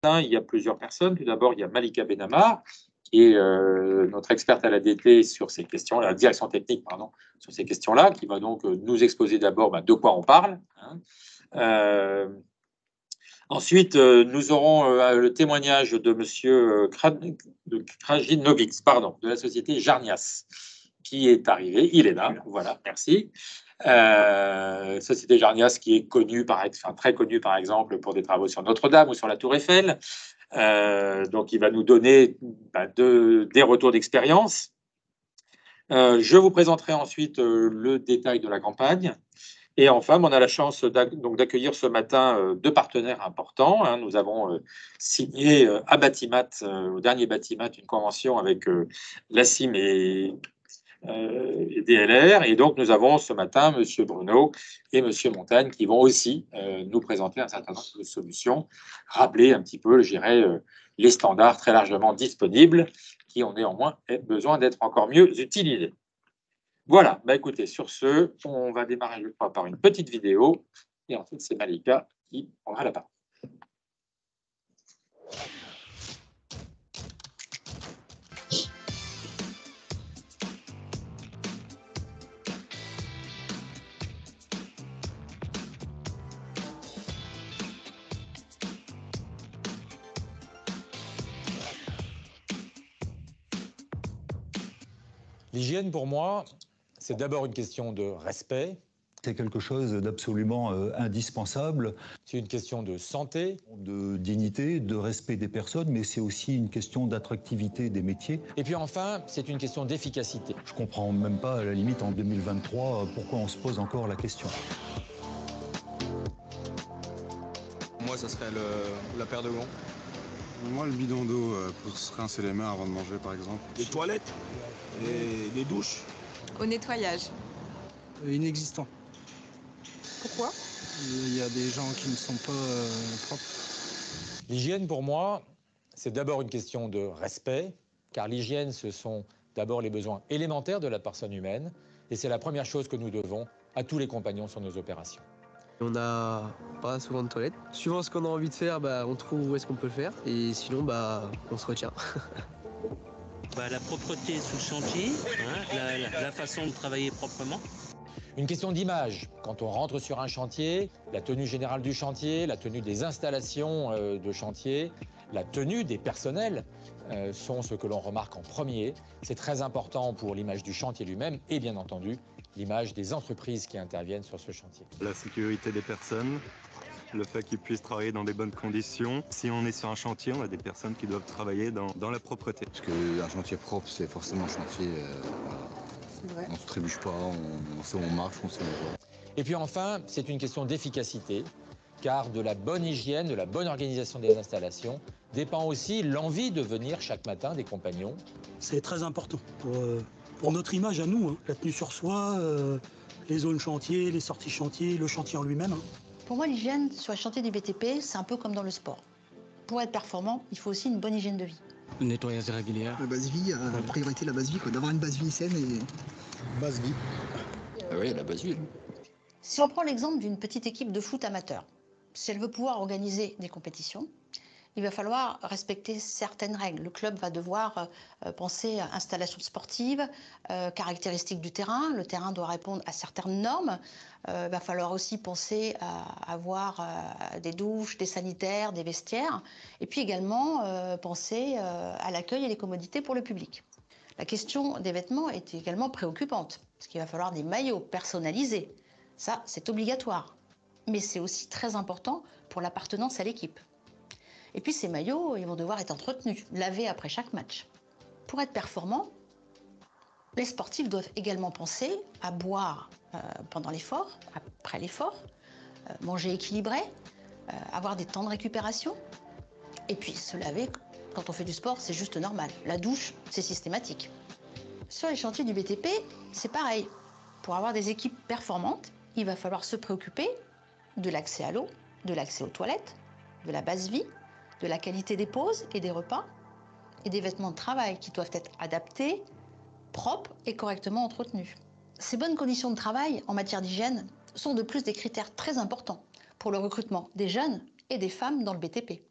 Il y a plusieurs personnes. Tout d'abord, il y a Malika Benamar, qui est notre experte à l'ADT sur ces questions, la direction technique, pardon, sur ces questions-là, qui va donc nous exposer d'abord de quoi on parle. Ensuite, nous aurons le témoignage de monsieur Krajinovic, pardon, de la société Jarnias, qui est arrivé. Il est là, voilà, merci. Société Jarnias qui est connue, très connue par exemple pour des travaux sur Notre-Dame ou sur la Tour Eiffel. Donc il va nous donner des retours d'expérience. Je vous présenterai ensuite le détail de la campagne. Et enfin, on a la chance d'accueillir ce matin deux partenaires importants. Nous avons signé à Batimat, au dernier Batimat, une convention avec l'ACIM et DLR. Et donc, nous avons ce matin M. Bruno et M. Montagne qui vont aussi nous présenter un certain nombre de solutions, rappeler un petit peu, je dirais, les standards très largement disponibles qui ont néanmoins besoin d'être encore mieux utilisés. Voilà, écoutez, sur ce, on va démarrer, je crois, par une petite vidéo. Et ensuite, c'est Malika qui prendra la parole. L'hygiène, pour moi, c'est d'abord une question de respect. C'est quelque chose d'absolument indispensable. C'est une question de santé. De dignité, de respect des personnes, mais c'est aussi une question d'attractivité des métiers. Et puis enfin, c'est une question d'efficacité. Je comprends même pas, à la limite, en 2023, pourquoi on se pose encore la question. Moi, ça serait la paire de gants. Moi, le bidon d'eau pour se rincer les mains avant de manger, par exemple. Des toilettes et des douches. Au nettoyage. Inexistant. Pourquoi? Il y a des gens qui ne sont pas propres. L'hygiène, pour moi, c'est d'abord une question de respect, car l'hygiène, ce sont d'abord les besoins élémentaires de la personne humaine, et c'est la première chose que nous devons à tous les compagnons sur nos opérations. On n'a pas souvent de toilettes. Suivant ce qu'on a envie de faire, on trouve où est-ce qu'on peut le faire, et sinon, on se retient. La propreté sous le chantier, la façon de travailler proprement. Une question d'image. Quand on rentre sur un chantier, la tenue générale du chantier, la tenue des installations de chantier, la tenue des personnels sont ce que l'on remarque en premier. C'est très important pour l'image du chantier lui-même et bien entendu l'image des entreprises qui interviennent sur ce chantier. La sécurité des personnes, le fait qu'ils puissent travailler dans des bonnes conditions. Si on est sur un chantier, on a des personnes qui doivent travailler dans la propreté. Parce qu'un chantier propre, c'est forcément un chantier... on ne se trébuche pas, on sait où on marche, on sait où on va. Et puis enfin, c'est une question d'efficacité, car de la bonne hygiène, de la bonne organisation des installations, dépend aussi l'envie de venir chaque matin des compagnons. C'est très important pour notre image à nous, la tenue sur soi, les zones chantier, les sorties chantier, le chantier en lui-même. Pour moi, l'hygiène sur les chantiers du BTP, c'est un peu comme dans le sport. Pour être performant, il faut aussi une bonne hygiène de vie. Le nettoyage régulier. La base vie, la priorité, la base vie, d'avoir une base vie saine et... Base vie. Ah oui, la base vie. Si on prend l'exemple d'une petite équipe de foot amateur, si elle veut pouvoir organiser des compétitions, il va falloir respecter certaines règles. Le club va devoir penser à installation sportive, caractéristiques du terrain. Le terrain doit répondre à certaines normes. Il va falloir aussi penser à avoir des douches, des sanitaires, des vestiaires. Et puis également penser à l'accueil et les commodités pour le public. La question des vêtements est également préoccupante, parce qu'il va falloir des maillots personnalisés. Ça, c'est obligatoire. Mais c'est aussi très important pour l'appartenance à l'équipe. Et puis ces maillots, ils vont devoir être entretenus, lavés après chaque match. Pour être performants, les sportifs doivent également penser à boire pendant l'effort, après l'effort, manger équilibré, avoir des temps de récupération. Et puis se laver, quand on fait du sport, c'est juste normal. La douche, c'est systématique. Sur les chantiers du BTP, c'est pareil. Pour avoir des équipes performantes, il va falloir se préoccuper de l'accès à l'eau, de l'accès aux toilettes, de la base vie, de la qualité des pauses et des repas, et des vêtements de travail qui doivent être adaptés, propres et correctement entretenus. Ces bonnes conditions de travail en matière d'hygiène sont de plus des critères très importants pour le recrutement des jeunes et des femmes dans le BTP.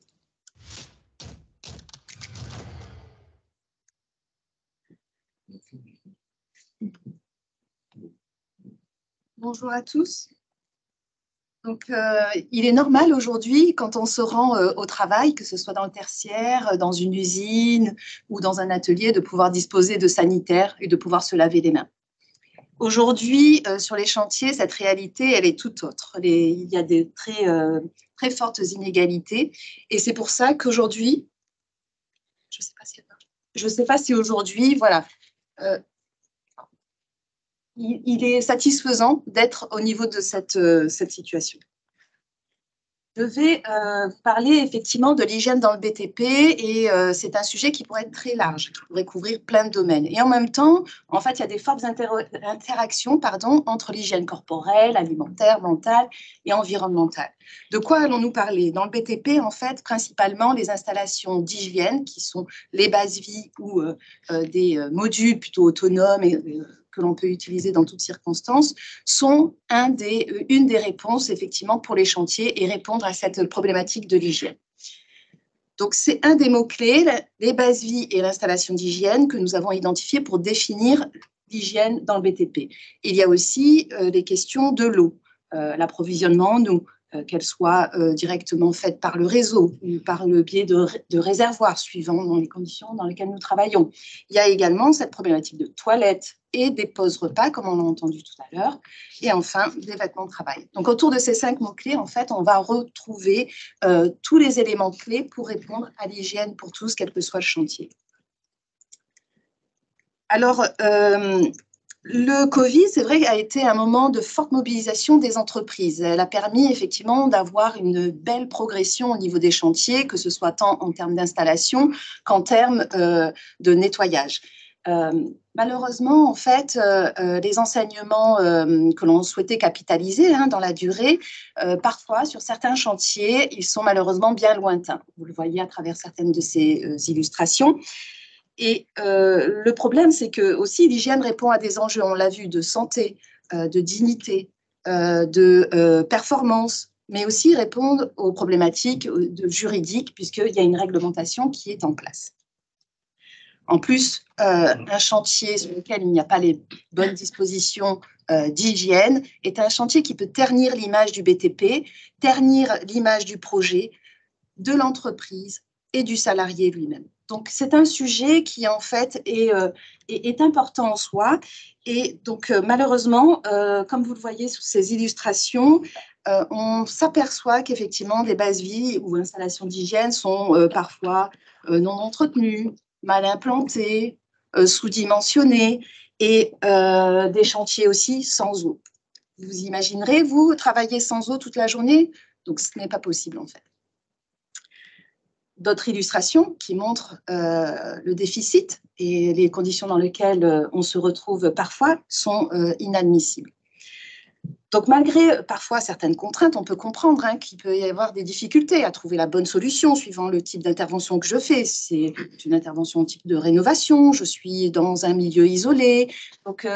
Bonjour à tous. Donc, il est normal aujourd'hui, quand on se rend au travail, que ce soit dans le tertiaire, dans une usine ou dans un atelier, de pouvoir disposer de sanitaires et de pouvoir se laver les mains. Aujourd'hui, sur les chantiers, cette réalité, elle est tout autre. Il y a des très fortes inégalités. Et c'est pour ça qu'aujourd'hui, je ne sais pas si aujourd'hui, voilà, il est satisfaisant d'être au niveau de cette situation. Je vais parler effectivement de l'hygiène dans le BTP et c'est un sujet qui pourrait être très large, qui pourrait couvrir plein de domaines. Et en même temps, en fait, il y a des fortes interactions entre l'hygiène corporelle, alimentaire, mentale et environnementale. De quoi allons-nous parler? Dans le BTP, en fait, principalement les installations d'hygiène, qui sont les bases vie ou des modules plutôt autonomes et que l'on peut utiliser dans toutes circonstances, sont une des réponses, effectivement, pour les chantiers et répondre à cette problématique de l'hygiène. Donc, c'est un des mots-clés, les bases vie et l'installation d'hygiène, que nous avons identifiés pour définir l'hygiène dans le BTP. Il y a aussi les questions de l'eau, l'approvisionnement en eau, qu'elle soit directement faite par le réseau ou par le biais de réservoirs, suivant dans les conditions dans lesquelles nous travaillons. Il y a également cette problématique de toilettes et des pauses repas, comme on l'a entendu tout à l'heure, et enfin des vêtements de travail. Donc autour de ces 5 mots-clés, en fait, on va retrouver tous les éléments clés pour répondre à l'hygiène pour tous, quel que soit le chantier. Alors, le Covid, c'est vrai, a été un moment de forte mobilisation des entreprises. Elle a permis effectivement d'avoir une belle progression au niveau des chantiers, que ce soit tant en termes d'installation qu'en termes de nettoyage. Malheureusement, en fait, les enseignements que l'on souhaitait capitaliser dans la durée, parfois, sur certains chantiers, ils sont malheureusement bien lointains. Vous le voyez à travers certaines de ces illustrations. Et le problème, c'est que aussi l'hygiène répond à des enjeux, on l'a vu, de santé, de dignité, de performance, mais aussi répondre aux problématiques juridiques, puisqu'il y a une réglementation qui est en place. En plus, un chantier sur lequel il n'y a pas les bonnes dispositions d'hygiène est un chantier qui peut ternir l'image du BTP, ternir l'image du projet, de l'entreprise et du salarié lui-même. Donc, c'est un sujet qui, en fait, est important en soi. Et donc, malheureusement, comme vous le voyez sous ces illustrations, on s'aperçoit qu'effectivement, des bases vie ou installations d'hygiène sont parfois non entretenues, mal implantées, sous-dimensionnées et des chantiers aussi sans eau. Vous imaginerez, vous, travailler sans eau toute la journée? Donc, ce n'est pas possible, en fait. D'autres illustrations qui montrent le déficit et les conditions dans lesquelles on se retrouve parfois sont inadmissibles. Donc, malgré parfois certaines contraintes, on peut comprendre qu'il peut y avoir des difficultés à trouver la bonne solution suivant le type d'intervention que je fais. C'est une intervention type de rénovation, je suis dans un milieu isolé. Donc,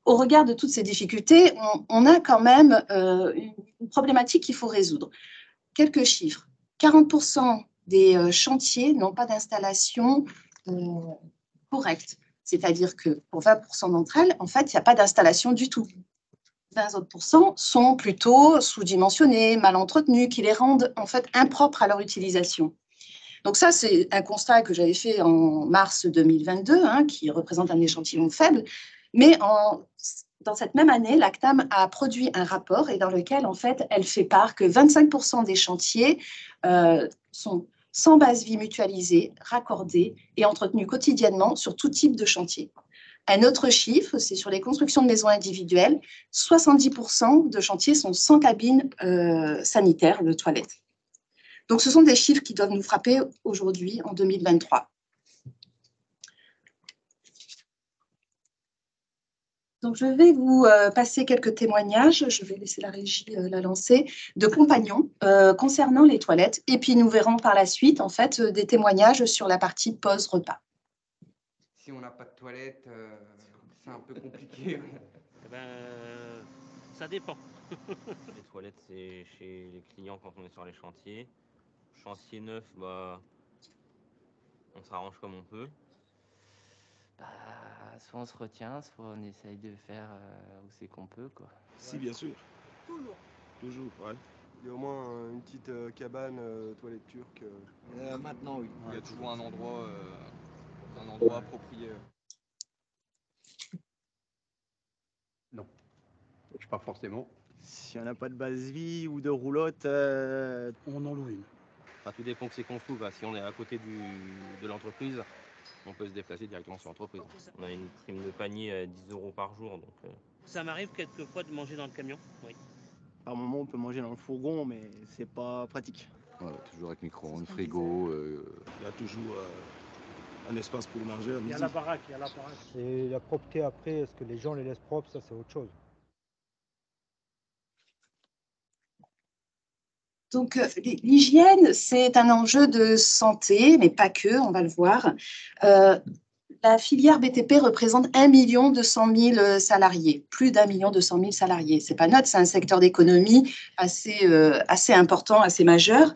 au regard de toutes ces difficultés, on a quand même une problématique qu'il faut résoudre. Quelques chiffres. 40% des chantiers n'ont pas d'installation correcte. C'est-à-dire que pour 20% d'entre elles, en fait, il n'y a pas d'installation du tout. 20 autres % sont plutôt sous-dimensionnés, mal entretenus, qui les rendent en fait impropres à leur utilisation. Donc ça, c'est un constat que j'avais fait en mars 2022, qui représente un échantillon faible, mais dans cette même année, l'ACTAM a produit un rapport et dans lequel, en fait, elle fait part que 25% des chantiers sont sans base vie mutualisée, raccordée et entretenue quotidiennement sur tout type de chantier. Un autre chiffre, c'est sur les constructions de maisons individuelles, 70% de chantiers sont sans cabine sanitaire de toilette. Donc, ce sont des chiffres qui doivent nous frapper aujourd'hui, en 2023. Donc, je vais vous passer quelques témoignages, je vais laisser la régie la lancer, de compagnons concernant les toilettes. Et puis, nous verrons par la suite, en fait, des témoignages sur la partie pause-repas. Si on n'a pas de toilette, c'est un peu compliqué. Ça dépend. Les toilettes, c'est chez les clients quand on est sur les chantiers. Chantier neuf, on s'arrange comme on peut. Soit on se retient, soit on essaye de faire où c'est qu'on peut, quoi. Si, bien sûr. Toujours. Toujours, ouais. Il y a au moins une petite cabane, toilette turque. Maintenant, oui. Il y a toujours un endroit approprié. Non. Je pas forcément. Si on n'a pas de base-vie ou de roulotte, on en loue une. Enfin, tout dépend que c'est qu'on se trouve. Si on est à côté de l'entreprise, on peut se déplacer directement sur l'entreprise. On a une prime de panier à 10 € par jour. Donc, Ça m'arrive quelquefois de manger dans le camion, oui. Par moment, on peut manger dans le fourgon, mais c'est pas pratique. Voilà, toujours avec micro-ondes, frigo. Il y a toujours un espace pour manger à midi. Il y a la baraque. Et la propreté après, est-ce que les gens les laissent propres, ça c'est autre chose. Donc, l'hygiène, c'est un enjeu de santé, mais pas que, on va le voir. La filière BTP représente 1 200 000 salariés, plus d'1 200 000 salariés. Ce n'est pas neutre, c'est un secteur d'économie assez important, assez majeur.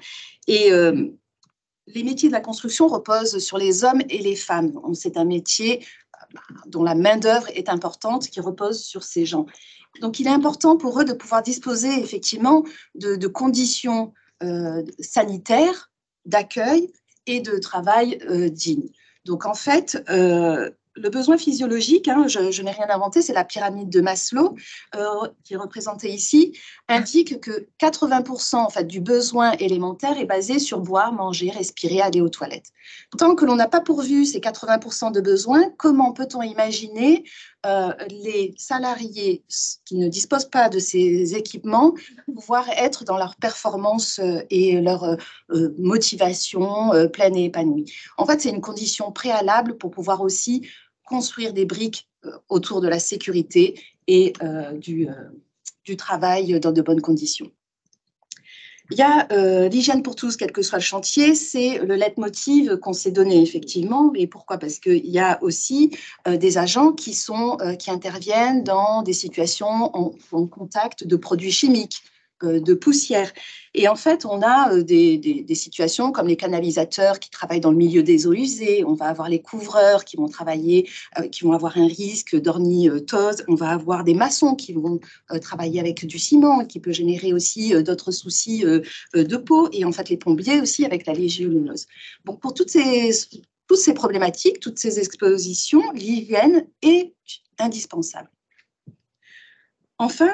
Et les métiers de la construction reposent sur les hommes et les femmes. C'est un métier dont la main-d'œuvre est importante, qui repose sur ces gens. Donc, il est important pour eux de pouvoir disposer effectivement de conditions sanitaires, d'accueil et de travail dignes. Donc, en fait, le besoin physiologique, je n'ai rien inventé, c'est la pyramide de Maslow qui est représentée ici, indique que 80% en fait, du besoin élémentaire est basé sur boire, manger, respirer, aller aux toilettes. Tant que l'on n'a pas pourvu ces 80% de besoins, comment peut-on imaginer les salariés qui ne disposent pas de ces équipements pouvoir être dans leur performance et leur motivation pleine et épanouie. En fait, c'est une condition préalable pour pouvoir aussi construire des briques autour de la sécurité et du travail dans de bonnes conditions. Il y a l'hygiène pour tous, quel que soit le chantier, c'est le leitmotiv qu'on s'est donné effectivement. Et pourquoi? Parce qu'il y a aussi des agents qui interviennent dans des situations en contact de produits chimiques, de poussière. Et en fait, on a des situations comme les canalisateurs qui travaillent dans le milieu des eaux usées. On va avoir les couvreurs qui vont travailler, qui vont avoir un risque d'ornithose. On va avoir des maçons qui vont travailler avec du ciment, qui peut générer aussi d'autres soucis de peau. Et en fait, les plombiers aussi avec la légionellose. Donc, pour toutes ces problématiques, toutes ces expositions, l'hygiène est indispensable. Enfin,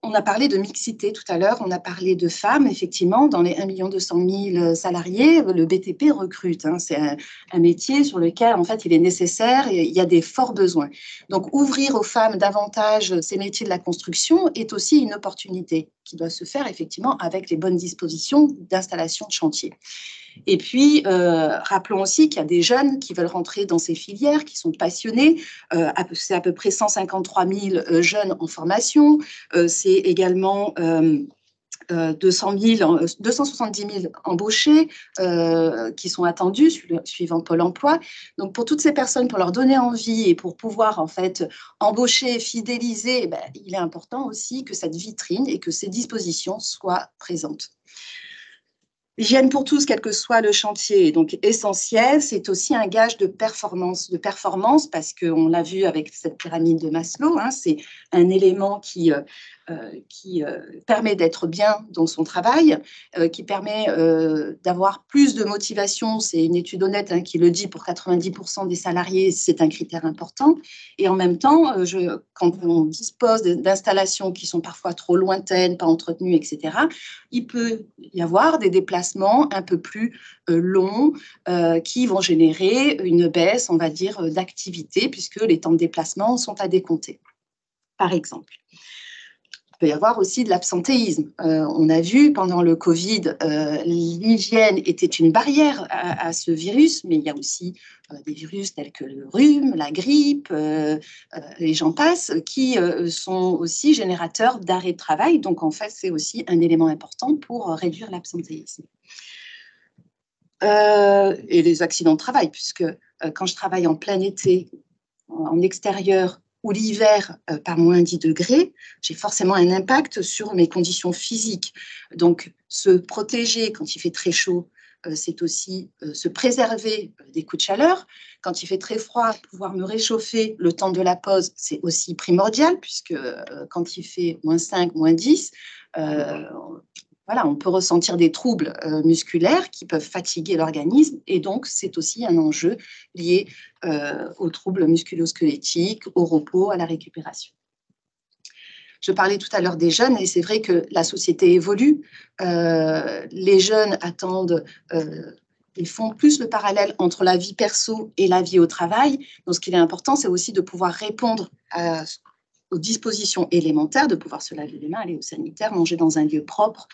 on a parlé de mixité tout à l'heure, on a parlé de femmes, effectivement, dans les 1 200 000 salariés, le BTP recrute. C'est un métier sur lequel, en fait, il est nécessaire et il y a des forts besoins. Donc, ouvrir aux femmes davantage ces métiers de la construction est aussi une opportunité qui doit se faire, effectivement, avec les bonnes dispositions d'installation de chantier. Et puis, rappelons aussi qu'il y a des jeunes qui veulent rentrer dans ces filières, qui sont passionnés. C'est à peu près 153 000 jeunes en formation. C'est également 270 000 embauchés qui sont attendus, suivant Pôle emploi. Donc, pour toutes ces personnes, pour leur donner envie et pour pouvoir, en fait, embaucher, fidéliser, il est important aussi que cette vitrine et que ces dispositions soient présentes. L'hygiène pour tous, quel que soit le chantier, est donc essentiel. C'est aussi un gage de performance parce qu'on l'a vu avec cette pyramide de Maslow, c'est un élément qui permet d'être bien dans son travail, qui permet d'avoir plus de motivation. C'est une étude honnête qui le dit, pour 90% des salariés, c'est un critère important. Et en même temps, quand on dispose d'installations qui sont parfois trop lointaines, pas entretenues, etc., il peut y avoir des déplacements un peu plus longs qui vont générer une baisse, on va dire, d'activité, puisque les temps de déplacement sont à décompter, par exemple. Il peut y avoir aussi de l'absentéisme. On a vu pendant le Covid, l'hygiène était une barrière à ce virus, mais il y a aussi des virus tels que le rhume, la grippe, et j'en passe, qui sont aussi générateurs d'arrêt de travail. Donc, en fait, c'est aussi un élément important pour réduire l'absentéisme. Et les accidents de travail, puisque quand je travaille en plein été, en extérieur, ou l'hiver par moins 10 degrés, j'ai forcément un impact sur mes conditions physiques. Donc, se protéger quand il fait très chaud, c'est aussi se préserver des coups de chaleur. Quand il fait très froid, pouvoir me réchauffer le temps de la pause, c'est aussi primordial, puisque quand il fait moins 5, moins 10, voilà, on peut ressentir des troubles musculaires qui peuvent fatiguer l'organisme, et donc c'est aussi un enjeu lié aux troubles musculo-squelettiques, au repos, à la récupération. Je parlais tout à l'heure des jeunes, et c'est vrai que la société évolue. Les jeunes attendent, ils font plus le parallèle entre la vie perso et la vie au travail. Donc, ce qu'il est important, c'est aussi de pouvoir répondre aux dispositions élémentaires, de pouvoir se laver les mains, aller au sanitaire, manger dans un lieu propre.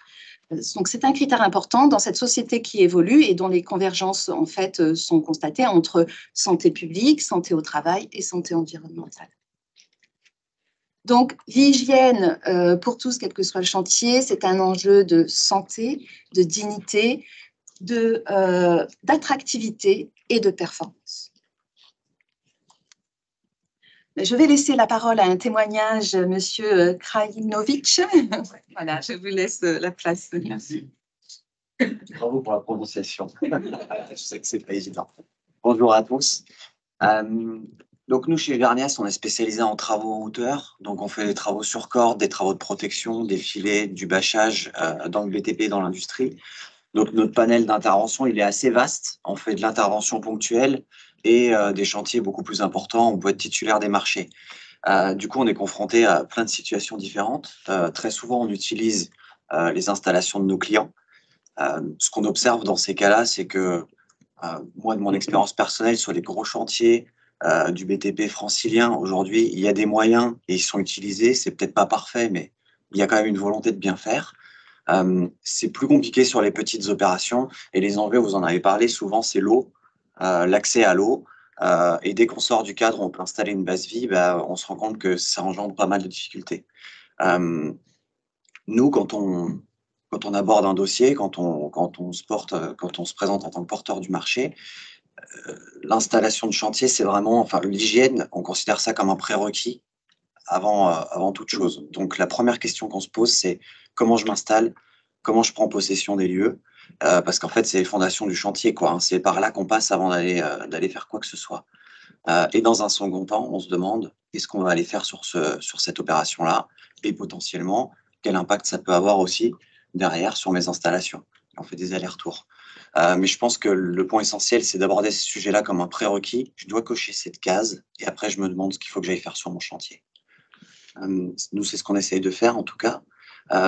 Donc, c'est un critère important dans cette société qui évolue et dont les convergences, en fait, sont constatées entre santé publique, santé au travail et santé environnementale. Donc, l'hygiène pour tous, quel que soit le chantier, c'est un enjeu de santé, de dignité, d'attractivité et de performance. Je vais laisser la parole à un témoignage, Monsieur Krajinovic. Voilà, je vous laisse la place. Merci. Bravo pour la prononciation. Je sais que c'est pas évident. Bonjour à tous. Donc nous, chez Vernias, on est spécialisé en travaux en hauteur. Donc on fait des travaux sur corde, des travaux de protection, des filets, du bâchage dans le BTP, dans l'industrie. Donc notre panel d'intervention, il est assez vaste. On fait de l'intervention ponctuelle et des chantiers beaucoup plus importants. On peut être titulaire des marchés. Du coup, on est confronté à plein de situations différentes. Très souvent, on utilise les installations de nos clients. Ce qu'on observe dans ces cas-là, c'est que moi, de mon expérience personnelle sur les gros chantiers du BTP francilien, aujourd'hui, il y a des moyens et ils sont utilisés. C'est peut-être pas parfait, mais il y a quand même une volonté de bien faire. C'est plus compliqué sur les petites opérations et les enjeux, vous en avez parlé, souvent c'est l'eau, l'accès à l'eau. Et dès qu'on sort du cadre, on peut installer une base vie, on se rend compte que ça engendre pas mal de difficultés. Nous, quand on aborde un dossier, quand on se présente en tant que porteur du marché, l'installation de chantier, c'est vraiment, enfin, l'hygiène, on considère ça comme un prérequis avant toute chose. Donc, la première question qu'on se pose, c'est comment je m'installe, comment je prends possession des lieux, parce qu'en fait, c'est les fondations du chantier, quoi, hein. C'est par là qu'on passe avant d'aller faire quoi que ce soit. Et dans un second temps, on se demande qu'est-ce qu'on va aller faire sur cette opération-là, et potentiellement, quel impact ça peut avoir aussi derrière sur mes installations. On fait des allers-retours. Mais je pense que le point essentiel, c'est d'aborder ce sujet-là comme un prérequis. Je dois cocher cette case et après, je me demande ce qu'il faut que j'aille faire sur mon chantier. Nous, c'est ce qu'on essaye de faire, en tout cas.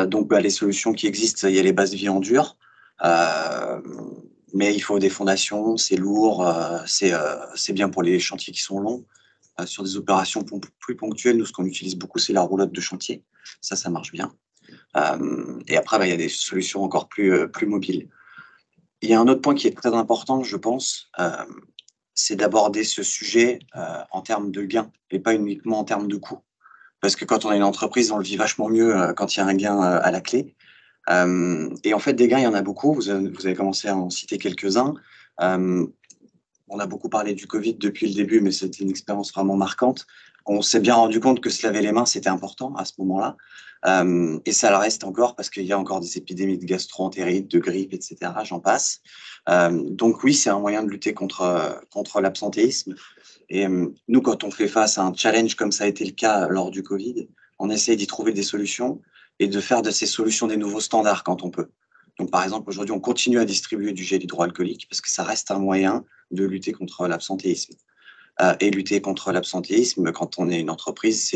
Donc, les solutions qui existent, il y a les bases vie en dur, mais il faut des fondations, c'est lourd, c'est bien pour les chantiers qui sont longs. Sur des opérations plus ponctuelles, nous, ce qu'on utilise beaucoup, c'est la roulotte de chantier. Ça marche bien. Et après, il y a des solutions encore plus mobiles. Il y a un autre point qui est très important, je pense, c'est d'aborder ce sujet en termes de gains et pas uniquement en termes de coûts. Parce que quand on a une entreprise, on le vit vachement mieux quand il y a un gain à la clé. Et en fait, des gains, il y en a beaucoup. Vous avez commencé à en citer quelques-uns. On a beaucoup parlé du Covid depuis le début, mais c'était une expérience vraiment marquante. On s'est bien rendu compte que se laver les mains, c'était important à ce moment-là. Et ça le reste encore parce qu'il y a encore des épidémies de gastro-entérite, de grippe, etc. J'en passe. Donc oui, c'est un moyen de lutter contre l'absentéisme. Et nous, quand on fait face à un challenge comme ça a été le cas lors du Covid, on essaie d'y trouver des solutions et de faire de ces solutions des nouveaux standards quand on peut. Donc par exemple, aujourd'hui, on continue à distribuer du gel hydroalcoolique parce que ça reste un moyen de lutter contre l'absentéisme. Et lutter contre l'absentéisme, quand on est une entreprise,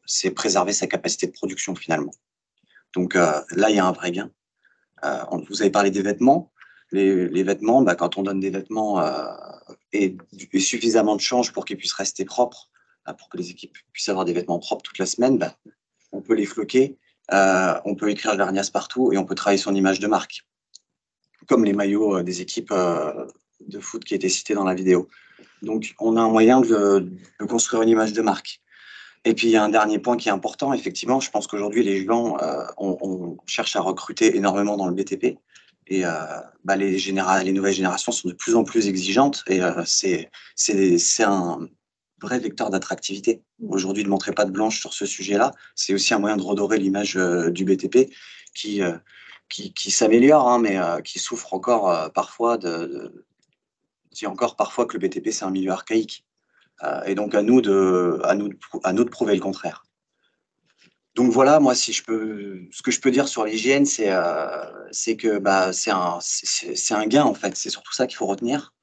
c'est préserver sa capacité de production finalement. Donc là, il y a un vrai gain. Vous avez parlé des vêtements. Les vêtements, quand on donne des vêtements et suffisamment de change pour qu'ils puissent rester propres, pour que les équipes puissent avoir des vêtements propres toute la semaine, on peut les floquer, on peut écrire Vernias partout et on peut travailler son image de marque. Comme les maillots des équipes de foot qui étaient cités dans la vidéo. Donc, on a un moyen de construire une image de marque. Et puis, il y a un dernier point qui est important. Effectivement, je pense qu'aujourd'hui, les gens, on cherche à recruter énormément dans le BTP. Et les nouvelles générations sont de plus en plus exigeantes. Et c'est vrai vecteur d'attractivité. Aujourd'hui, de montrer patte blanche sur ce sujet-là, c'est aussi un moyen de redorer l'image du BTP qui s'améliore, hein, mais qui souffre encore parfois je dis encore parfois que le BTP, c'est un milieu archaïque. Et donc, à nous de prouver le contraire. Donc voilà, moi, ce que je peux dire sur l'hygiène, c'est que c'est un gain, en fait. C'est surtout ça qu'il faut retenir.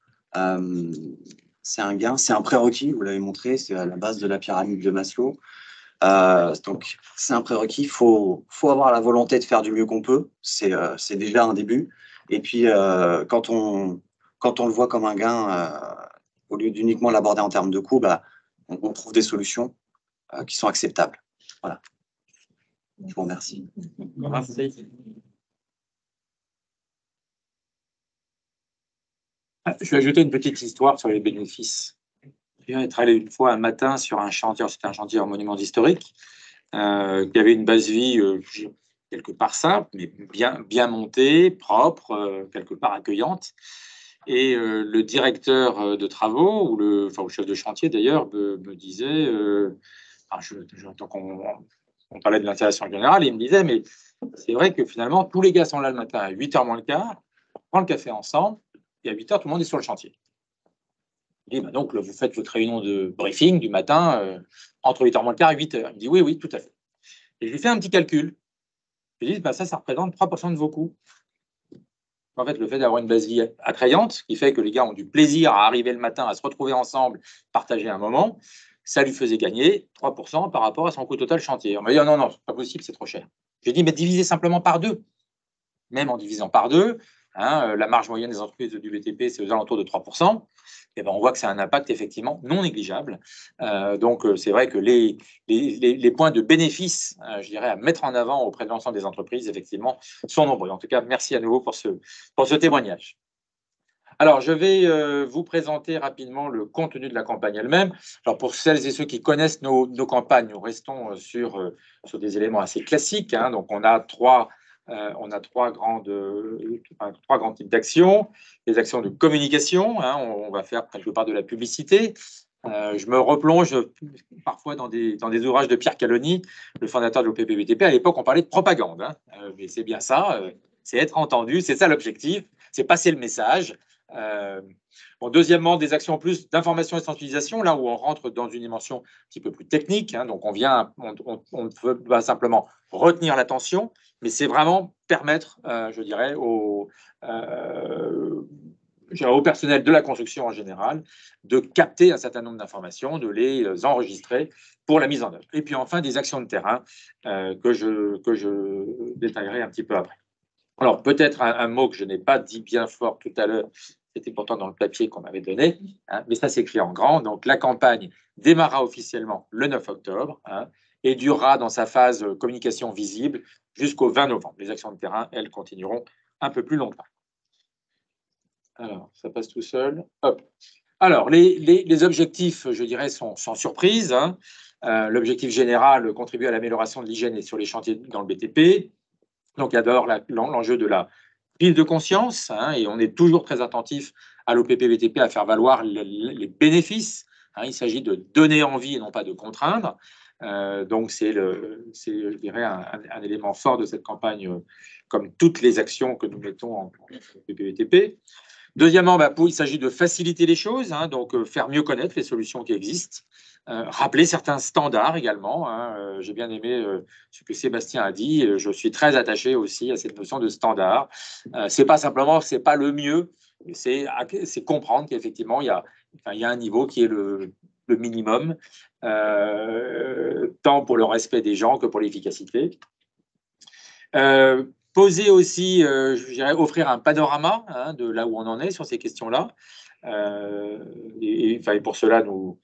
C'est un gain, c'est un prérequis, vous l'avez montré, c'est à la base de la pyramide de Maslow. Donc, c'est un prérequis, il faut avoir la volonté de faire du mieux qu'on peut, c'est déjà un début. Et puis, quand on le voit comme un gain, au lieu d'uniquement l'aborder en termes de coût, on trouve des solutions qui sont acceptables. Voilà. Je vous remercie. Merci. Je vais ajouter une petite histoire sur les bénéfices. Je viens d'être allé une fois un matin sur un chantier, c'était un chantier en monument historique, qui avait une base vie quelque part simple, mais bien montée, propre, quelque part accueillante. Et le directeur de travaux, ou le chef de chantier d'ailleurs, me disait, tant qu'on parlait de l'installation générale, il me disait, mais c'est vrai que finalement, tous les gars sont là le matin à 8h moins le quart, on prend le café ensemble, et à 8h, tout le monde est sur le chantier. Il dit, donc, vous faites votre réunion de briefing du matin entre 8h moins le quart et 8h. Il me dit, oui, tout à fait. Et je lui fais un petit calcul. Je lui dis, ça représente 3% de vos coûts. En fait, le fait d'avoir une base vie attrayante, qui fait que les gars ont du plaisir à arriver le matin, à se retrouver ensemble, partager un moment, ça lui faisait gagner 3% par rapport à son coût total chantier. On m'a dit, non, c'est pas possible, c'est trop cher. J'ai dit, mais divisez simplement par 2. Même en divisant par 2, la marge moyenne des entreprises du BTP, c'est aux alentours de 3%. Et on voit que c'est un impact effectivement non négligeable. Donc, c'est vrai que les points de bénéfice, je dirais, à mettre en avant auprès de l'ensemble des entreprises, effectivement, sont nombreux. En tout cas, merci à nouveau pour ce témoignage. Alors, je vais vous présenter rapidement le contenu de la campagne elle-même. Alors, pour celles et ceux qui connaissent nos campagnes, nous restons sur des éléments assez classiques. Donc, on a trois grands types d'actions. Les actions de communication, on va faire quelque part de la publicité. Je me replonge parfois dans des ouvrages de Pierre Caloni, le fondateur de l'OPPBTP. À l'époque, on parlait de propagande. Mais c'est bien ça, c'est être entendu, c'est ça l'objectif, c'est passer le message. Deuxièmement, des actions en plus d'information et de sensibilisation, là où on rentre dans une dimension un petit peu plus technique. Donc, on ne veut pas simplement retenir l'attention, mais c'est vraiment permettre, je dirais, au personnel de la construction en général de capter un certain nombre d'informations, de les enregistrer pour la mise en œuvre. Et puis enfin, des actions de terrain que je détaillerai un petit peu après. Alors, peut-être un mot que je n'ai pas dit bien fort tout à l'heure, c'était pourtant dans le papier qu'on m'avait donné, mais ça s'écrit en grand. Donc, la campagne démarrera officiellement le 9 octobre et durera dans sa phase communication visible jusqu'au 20 novembre. Les actions de terrain, elles, continueront un peu plus longtemps. Alors, ça passe tout seul. Hop. Alors, les objectifs, je dirais, sont sans surprise. L'objectif général, contribuer à l'amélioration de l'hygiène sur les chantiers dans le BTP. Donc, il y a d'abord l'enjeu de la prise de conscience, et on est toujours très attentif à l'OPPBTP à faire valoir les bénéfices. Il s'agit de donner envie et non pas de contraindre. Donc, c'est je dirais, un élément fort de cette campagne, comme toutes les actions que nous mettons en OPPBTP. Deuxièmement, il s'agit de faciliter les choses, donc faire mieux connaître les solutions qui existent. Rappeler certains standards également. J'ai bien aimé ce que Sébastien a dit. Je suis très attaché aussi à cette notion de standard. C'est pas le mieux, c'est comprendre qu'effectivement il y a un niveau qui est le minimum, tant pour le respect des gens que pour l'efficacité. Poser aussi, je dirais, offrir un panorama de là où on en est sur ces questions-là. Et pour cela, nous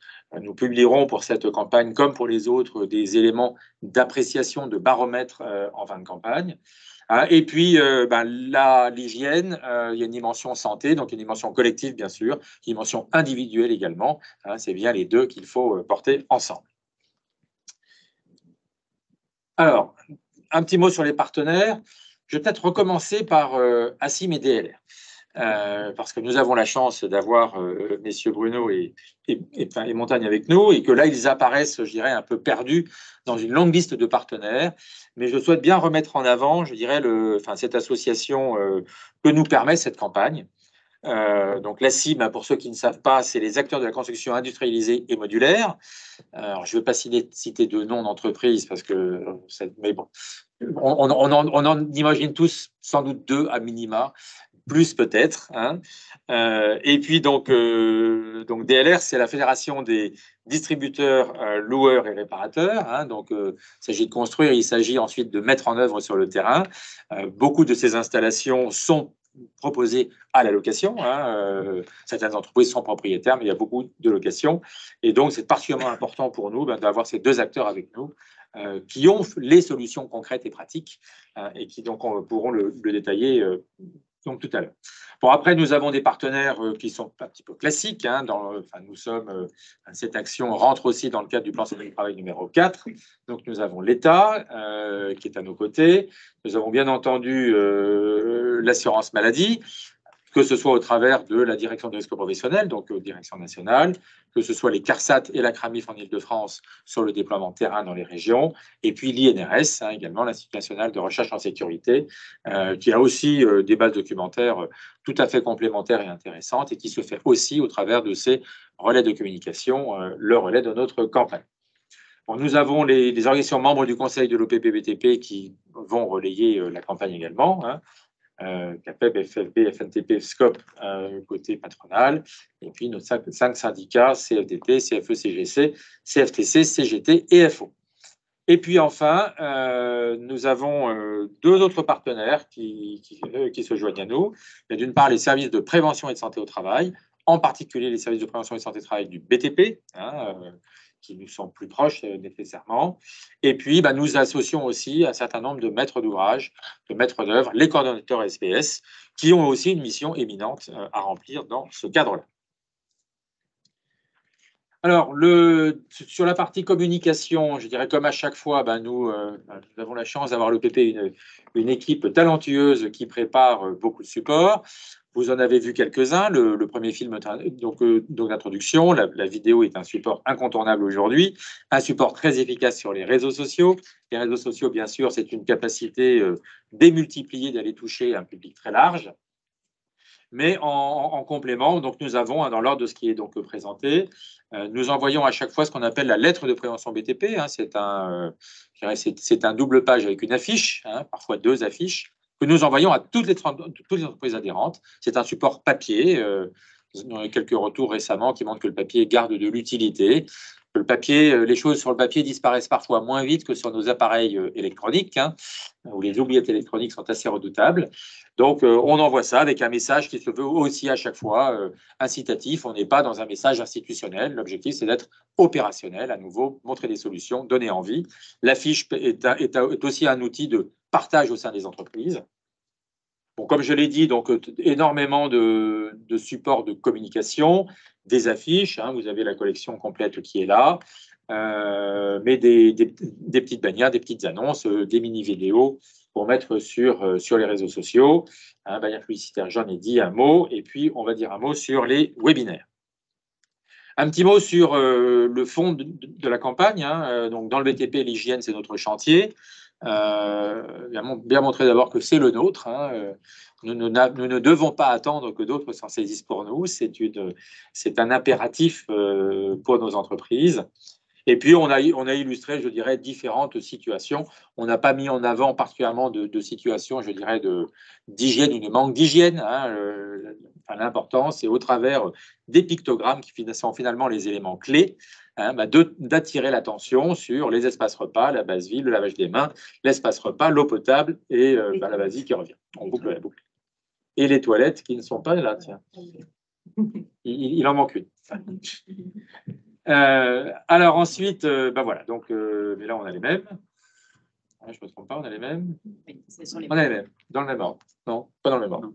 publierons pour cette campagne, comme pour les autres, des éléments d'appréciation, de baromètre en fin de campagne. Et puis, l'hygiène, il y a une dimension santé, donc une dimension collective, bien sûr, une dimension individuelle également. C'est bien les deux qu'il faut porter ensemble. Alors, un petit mot sur les partenaires. Je vais peut-être recommencer par ASIM et DLR. parce que nous avons la chance d'avoir messieurs Bruno et Montagne avec nous, et que là, ils apparaissent, je dirais, un peu perdus dans une longue liste de partenaires. Mais je souhaite bien remettre en avant, je dirais, cette association que nous permet cette campagne. Donc la CIM, pour ceux qui ne savent pas, c'est les acteurs de la construction industrialisée et modulaire. Alors, je ne vais pas citer de noms d'entreprise parce que, mais bon, on en imagine tous sans doute 2 à minima, plus peut-être. Hein. Et puis donc DLR, c'est la fédération des distributeurs, loueurs et réparateurs. Hein. Donc il s'agit de construire, il s'agit ensuite de mettre en œuvre sur le terrain. Beaucoup de ces installations sont proposées à la location. Hein. Certaines entreprises sont propriétaires, mais il y a beaucoup de locations. Et donc, c'est particulièrement important pour nous d'avoir ces 2 acteurs avec nous qui ont les solutions concrètes et pratiques et qui donc pourront le détailler donc, tout à l'heure. Bon, après, nous avons des partenaires qui sont un petit peu classiques. Hein, cette action rentre aussi dans le cadre du plan santé du travail numéro 4. Donc, nous avons l'État qui est à nos côtés. Nous avons bien entendu l'assurance maladie, que ce soit au travers de la direction de risque professionnel, donc direction nationale, que ce soit les CARSAT et la CRAMIF en Ile-de-France sur le déploiement de terrain dans les régions, et puis l'INRS, hein, également l'Institut national de recherche en sécurité, qui a aussi des bases documentaires tout à fait complémentaires et intéressantes, et qui se fait aussi au travers de ces relais de communication, le relais de notre campagne. Bon, nous avons les organisations membres du Conseil de l'OPP-BTP qui vont relayer la campagne également, hein. CAPEB, FFB, FNTP, SCOP côté patronal, et puis nos 5 syndicats, CFDT, CFE-CGC, CFTC, CGT et FO. Et puis enfin, nous avons 2 autres partenaires qui se joignent à nous. Il y a d'une part les services de prévention et de santé au travail, en particulier les services de prévention et de santé au travail du BTP, hein, qui nous sont plus proches nécessairement. Et puis, nous associons aussi un certain nombre de maîtres d'ouvrage, de maîtres d'œuvre, les coordonnateurs SPS, qui ont aussi une mission éminente à remplir dans ce cadre-là. Alors, sur la partie communication, je dirais comme à chaque fois, nous avons la chance d'avoir l'OPP une équipe talentueuse qui prépare beaucoup de supports. Vous en avez vu quelques-uns. Le premier film donc d'introduction, la vidéo est un support incontournable aujourd'hui, un support très efficace sur les réseaux sociaux. Les réseaux sociaux, bien sûr, c'est une capacité démultipliée d'aller toucher un public très large. Mais en complément, donc nous avons, dans l'ordre de ce qui est donc présenté, nous envoyons à chaque fois ce qu'on appelle la lettre de prévention BTP. Hein, c'est un double page avec une affiche, hein, parfois 2 affiches, que nous envoyons à toutes les entreprises adhérentes. C'est un support papier. On a eu quelques retours récemment qui montrent que le papier garde de l'utilité. Le papier, les choses sur le papier disparaissent parfois moins vite que sur nos appareils électroniques, hein, où les oubliettes électroniques sont assez redoutables. Donc, on envoie ça avec un message qui se veut aussi à chaque fois incitatif. On n'est pas dans un message institutionnel. L'objectif, c'est d'être opérationnel, à nouveau, montrer des solutions, donner envie. L'affiche est aussi un outil de partage au sein des entreprises. Bon, comme je l'ai dit, donc énormément de supports de communication, des affiches, hein, vous avez la collection complète qui est là, mais des petites bannières, des petites annonces, des mini-vidéos pour mettre sur les réseaux sociaux. Hein, bannière publicitaire, j'en ai dit un mot, et puis on va dire un mot sur les webinaires. Un petit mot sur le fond de la campagne. Hein, donc dans le BTP, l'hygiène, c'est notre chantier. Bien montrer d'abord que c'est le nôtre. Hein. Nous ne devons pas attendre que d'autres s'en saisissent pour nous. C'est un impératif pour nos entreprises. Et puis, on a illustré, je dirais, différentes situations. On n'a pas mis en avant particulièrement de situations, je dirais, d'hygiène ou de manque d'hygiène. Hein. L'important, c'est au travers des pictogrammes qui sont finalement les éléments clés, hein, d'attirer l'attention sur les espaces repas, la base vie, le lavage des mains, l'espace repas, l'eau potable et la base vie qui revient. On boucle la boucle. Et les toilettes qui ne sont pas là, tiens. Il en manque une. Alors ensuite, voilà, donc mais là on a les mêmes. Je ne me trompe pas, on a les mêmes. On a les mêmes, dans le même ordre. Non, pas dans le même ordre.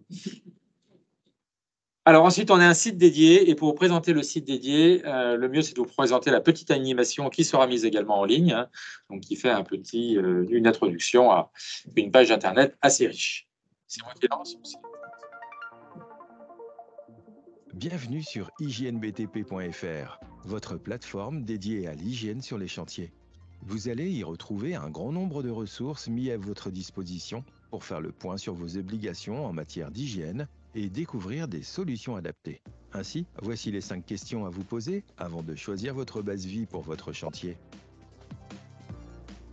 Alors ensuite, on a un site dédié, et pour vous présenter le site dédié, le mieux c'est de vous présenter la petite animation qui sera mise également en ligne, hein, donc qui fait une introduction à une page internet assez riche. C'est moi qui lance aussi. Bienvenue sur hygiènebtp.fr, votre plateforme dédiée à l'hygiène sur les chantiers. Vous allez y retrouver un grand nombre de ressources mises à votre disposition pour faire le point sur vos obligations en matière d'hygiène et découvrir des solutions adaptées. Ainsi, voici les 5 questions à vous poser avant de choisir votre base vie pour votre chantier.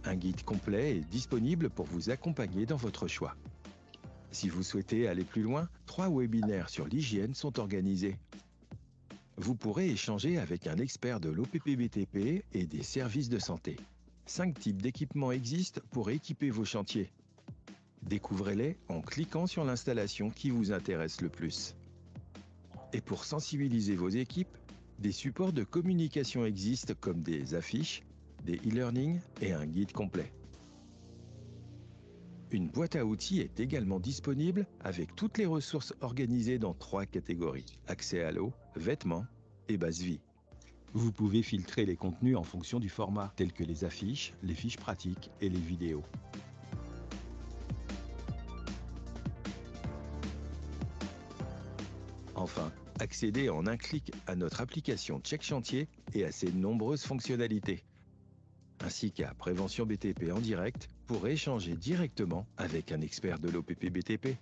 Un guide complet est disponible pour vous accompagner dans votre choix. Si vous souhaitez aller plus loin, 3 webinaires sur l'hygiène sont organisés. Vous pourrez échanger avec un expert de l'OPPBTP et des services de santé. 5 types d'équipements existent pour équiper vos chantiers. Découvrez-les en cliquant sur l'installation qui vous intéresse le plus. Et pour sensibiliser vos équipes, des supports de communication existent comme des affiches, des e-learning et un guide complet. Une boîte à outils est également disponible avec toutes les ressources organisées dans 3 catégories: accès à l'eau, vêtements et base vie. Vous pouvez filtrer les contenus en fonction du format, tels que les affiches, les fiches pratiques et les vidéos. Enfin, accédez en un clic à notre application Check Chantier et à ses nombreuses fonctionnalités, ainsi qu'à Prévention BTP en direct pour échanger directement avec un expert de l'OPPBTP.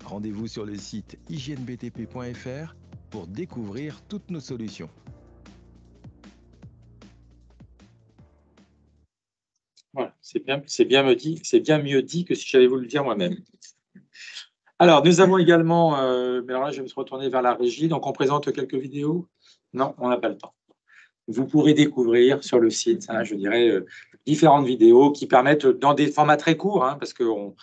Rendez-vous sur le site hygiènebtp.fr pour découvrir toutes nos solutions. Voilà, c'est bien mieux dit que si j'allais vous le dire moi-même. Alors, nous avons également, mais alors là, je vais me retourner vers la régie, donc on présente quelques vidéos. Non, on n'a pas le temps. Vous pourrez découvrir sur le site, je dirais, différentes vidéos qui permettent, dans des formats très courts, parce qu'on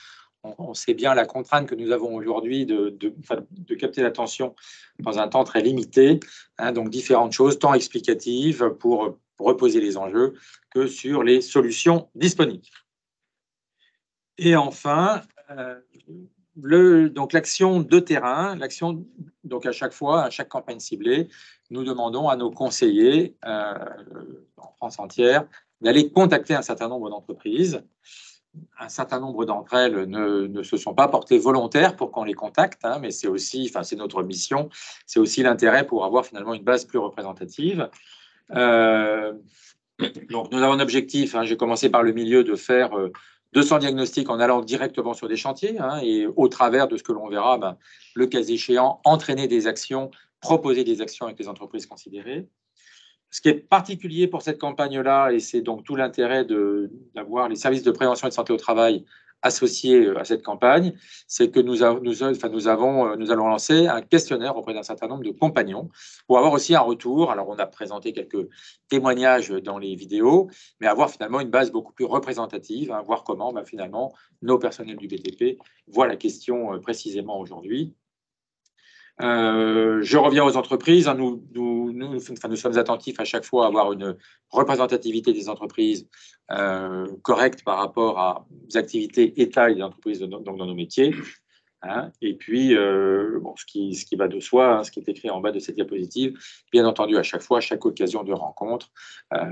sait bien la contrainte que nous avons aujourd'hui de capter l'attention dans un temps très limité, donc différentes choses, tant explicatives pour reposer les enjeux que sur les solutions disponibles. Et enfin, donc l'action de terrain, donc à chaque fois, à chaque campagne ciblée, nous demandons à nos conseillers en France entière d'aller contacter un certain nombre d'entreprises. Un certain nombre d'entre elles ne se sont pas portées volontaires pour qu'on les contacte, mais c'est aussi, c'est notre mission, c'est aussi l'intérêt pour avoir finalement une base plus représentative. Donc nous avons un objectif, j'ai commencé par le milieu, de faire 200 diagnostics en allant directement sur des chantiers, et au travers de ce que l'on verra, le cas échéant, entraîner des actions, proposer des actions avec les entreprises considérées. Ce qui est particulier pour cette campagne-là, et c'est donc tout l'intérêt d'avoir les services de prévention et de santé au travail associés à cette campagne, c'est que nous allons lancer un questionnaire auprès d'un certain nombre de compagnons pour avoir aussi un retour. Alors, on a présenté quelques témoignages dans les vidéos, mais avoir finalement une base beaucoup plus représentative, voir comment finalement nos personnels du BTP voient la question précisément aujourd'hui. Je reviens aux entreprises. Nous sommes attentifs à chaque fois à avoir une représentativité des entreprises correcte par rapport aux activités et tailles des entreprises dans nos métiers. Et puis, ce qui va de soi, ce qui est écrit en bas de cette diapositive, bien entendu, à chaque fois, chaque occasion de rencontre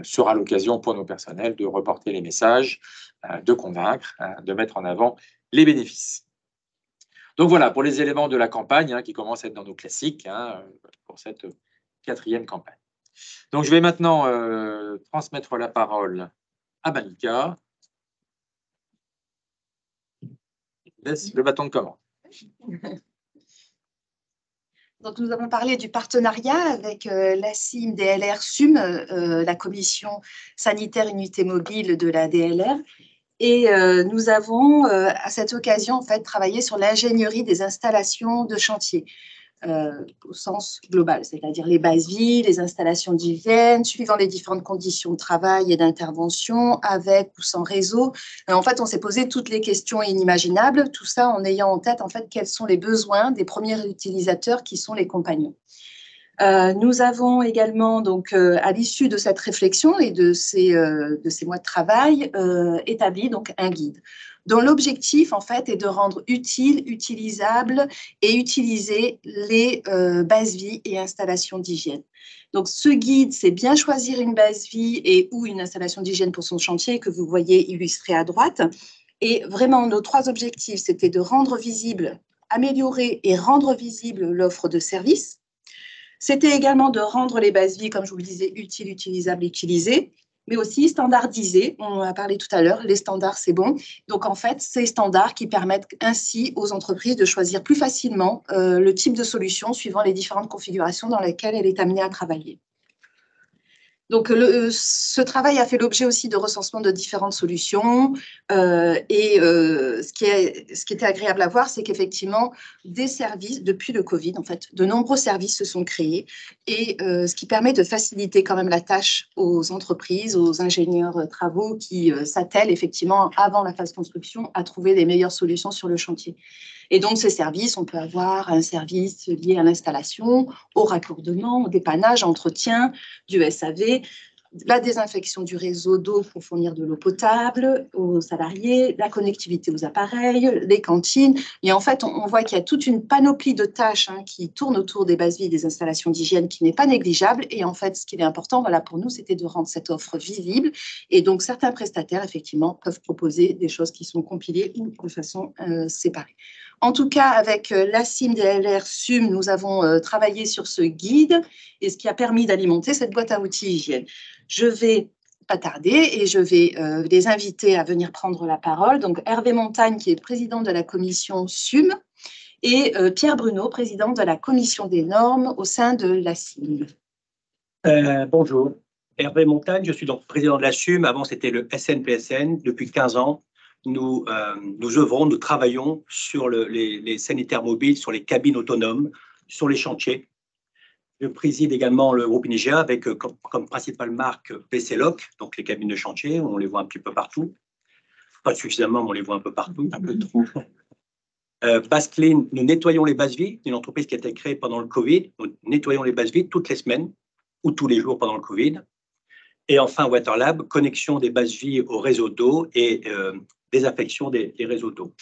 sera l'occasion pour nos personnels de reporter les messages, de convaincre, de mettre en avant les bénéfices. Donc voilà, pour les éléments de la campagne qui commencent à être dans nos classiques pour cette 4e campagne. Donc je vais maintenant transmettre la parole à Malika. Je laisse le bâton de commande. Donc, nous avons parlé du partenariat avec l'ACIM DLR SUM, la commission sanitaire unité mobile de la DLR. Et nous avons, à cette occasion, en fait, travaillé sur l'ingénierie des installations de chantier au sens global, c'est-à-dire les bases vie, les installations d'hygiène, suivant les différentes conditions de travail et d'intervention, avec ou sans réseau. En fait, on s'est posé toutes les questions inimaginables, tout ça en ayant en tête, en fait, quels sont les besoins des premiers utilisateurs qui sont les compagnons. Nous avons également, donc, à l'issue de cette réflexion et de ces mois de travail, établi donc, un guide dont l'objectif, en fait, est de rendre utile, utilisable et utiliser les bases vie et installations d'hygiène. Donc, ce guide, c'est bien choisir une base vie et ou une installation d'hygiène pour son chantier que vous voyez illustré à droite. Et vraiment, nos 3 objectifs, c'était de rendre visible améliorer et rendre visible l'offre de services. C'était également de rendre les bases vie, comme je vous le disais, utiles, utilisables, utilisées, mais aussi standardisées. On en a parlé tout à l'heure, les standards, c'est bon. Donc, en fait, ces standards qui permettent ainsi aux entreprises de choisir plus facilement le type de solution suivant les différentes configurations dans lesquelles elle est amenée à travailler. Donc, ce travail a fait l'objet aussi de recensement de différentes solutions. Ce qui était agréable à voir, c'est qu'effectivement, des services, depuis le Covid, en fait, de nombreux services se sont créés. Et ce qui permet de faciliter quand même la tâche aux entreprises, aux ingénieurs travaux qui s'attellent effectivement, avant la phase construction, à trouver les meilleures solutions sur le chantier. Et donc, ces services, on peut avoir un service lié à l'installation, au raccordement, au dépannage, entretien du SAV, la désinfection du réseau d'eau pour fournir de l'eau potable aux salariés, la connectivité aux appareils, les cantines. Et en fait, on voit qu'il y a toute une panoplie de tâches qui tournent autour des bases vies et des installations d'hygiène qui n'est pas négligeable. Et en fait, ce qui est important, voilà, pour nous, c'était de rendre cette offre visible. Et donc, certains prestataires, effectivement, peuvent proposer des choses qui sont compilées ou de façon séparée. En tout cas, avec l'ACIM DLR SUM, nous avons travaillé sur ce guide et ce qui a permis d'alimenter cette boîte à outils hygiène. Je vais pas tarder et je vais les inviter à venir prendre la parole. Donc, Hervé Montagne, qui est président de la commission SUM, et Pierre Bruno, président de la commission des normes au sein de l'ACIM. Bonjour, Hervé Montagne, je suis donc président de la SUM. Avant, c'était le SNPSN. Depuis 15 ans, nous œuvrons, nous travaillons sur les sanitaires mobiles, sur les cabines autonomes, sur les chantiers. Je préside également le groupe INEGEA avec comme principale marque PCLOC, donc les cabines de chantier, on les voit un petit peu partout. Pas suffisamment, mais on les voit un peu partout. Un peu trop. Basclean, nous nettoyons les bases vies, une entreprise qui a été créée pendant le Covid. Nous nettoyons les bases vies toutes les semaines ou tous les jours pendant le Covid. Et enfin, Waterlab, connexion des bases vies au réseau d'eau et désinfection des réseaux d'eau.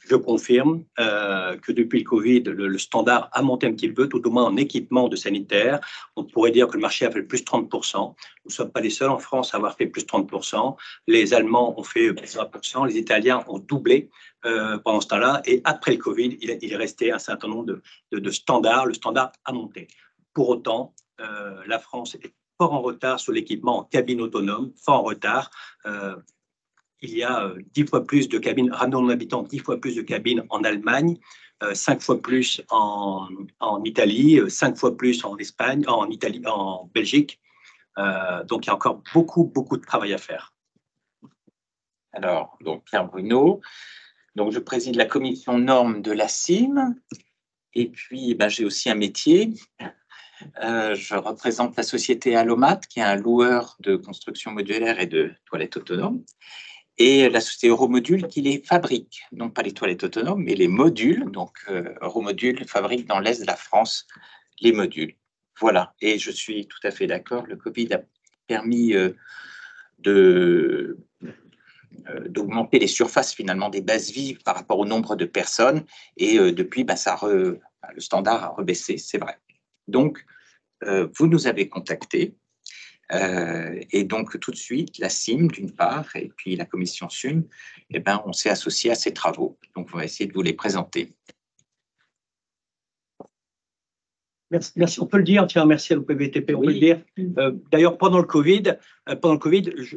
Je confirme que depuis le Covid, le standard a monté un petit peu, tout au moins en équipement de sanitaire. On pourrait dire que le marché a fait plus 30%. Nous ne sommes pas les seuls en France à avoir fait plus 30%. Les Allemands ont fait plus 20%. Les Italiens ont doublé pendant ce temps-là. Et après le Covid, il est resté un certain nombre de standards. Le standard a monté. Pour autant, la France est fort en retard sur l'équipement en cabine autonome, fort en retard. Il y a 10 fois plus de cabines, ramenons nos habitants, 10 fois plus de cabines en Allemagne, 5 fois plus en Italie, 5 fois plus en Espagne, en Italie, en Belgique. Donc, il y a encore beaucoup de travail à faire. Alors, donc Pierre Bruno, donc je préside la commission normes de l'ACIM, et puis j'ai aussi un métier. Je représente la société Allomat, qui est un loueur de construction modulaire et de toilettes autonomes, et la société Euromodule qui les fabrique, non pas les toilettes autonomes, mais les modules. Donc, Euromodule fabrique dans l'Est de la France les modules. Voilà, et je suis tout à fait d'accord, le Covid a permis d'augmenter les surfaces finalement des bases vies par rapport au nombre de personnes, et depuis, le standard a rebaissé, c'est vrai. Donc, vous nous avez contactés. Et donc, tout de suite, la CIM, d'une part, et puis la commission SUM, on s'est associé à ces travaux. Donc, on va essayer de vous les présenter. Merci, on peut le dire, tiens, merci à l'OPBTP, on peut le dire. D'ailleurs, pendant le Covid,